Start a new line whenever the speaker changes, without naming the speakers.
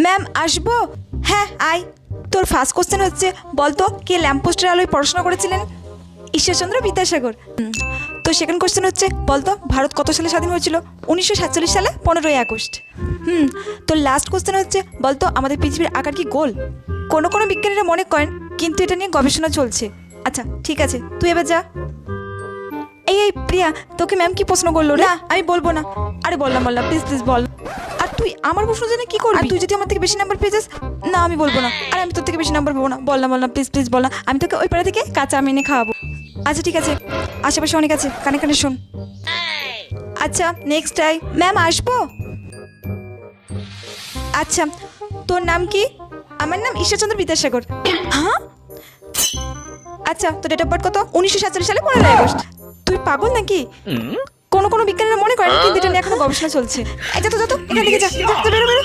Ma'am আসবো? হ্যাঁ আয়। তোর ফার্স্ট কোশ্চেন হচ্ছে বলতো কে ল্যাম্পপোস্টের আলোয় পড়াশোনা করেছিলেন? ঈশ্বরচন্দ্র বিদ্যাসাগর। তো সেকেন্ড কোশ্চেন হচ্ছে বলতো ভারত কত সালে স্বাধীন হয়েছিল? 1947 সালে 15ই আগস্ট। তো লাস্ট কোশ্চেন হচ্ছে বলতো আমাদের পৃথিবীর আকার কি গোল? কোনো কোনো বিজ্ঞানীরা মনে করেন, কিন্তু এটা নিয়ে গবেষণা চলছে। আচ্ছা ঠিক আছে, তুই এবার যা। এই প্রিয়া, তোকে ম্যাম কি প্রশ্ন করলো? না আমি বলবো না। আরে বললাম প্লিজ প্লিজ বল। আর তুই আমার প্রশ্ন জেনে কি করবি? আর তুই যদি আমার থেকে বেশি নাম্বার পেয়ে যাস? না আমি বলবো না। আর আমি তোর থেকে বেশি নাম্বার পাবো না। বললাম প্লিজ প্লিজ বল না। আমি তোকে ওই পাড়া থেকে কাঁচা আম এনে খাওয়াবো। আচ্ছা ঠিক আছে, আশেপাশে অনেক আছে, কানে কানে শোন। আচ্ছা নেক্সট টাইম ম্যাম আসবো? আচ্ছা তোর নাম কি? আমার নাম ঈশ্বরচন্দ্র বিদ্যাসাগর। হ্যাঁ? আচ্ছা তোর ডেট অফ বার্থ কত? 1947 সালে 15ই আগস্ট। তুই পাগল নাকি? কোনো কোনো বিজ্ঞানীরা মনে করেন, কিন্তু এটা নিয়ে এখনো গবেষণা চলছে। এই যা তো এখান থেকে যা, বেরো বেরো।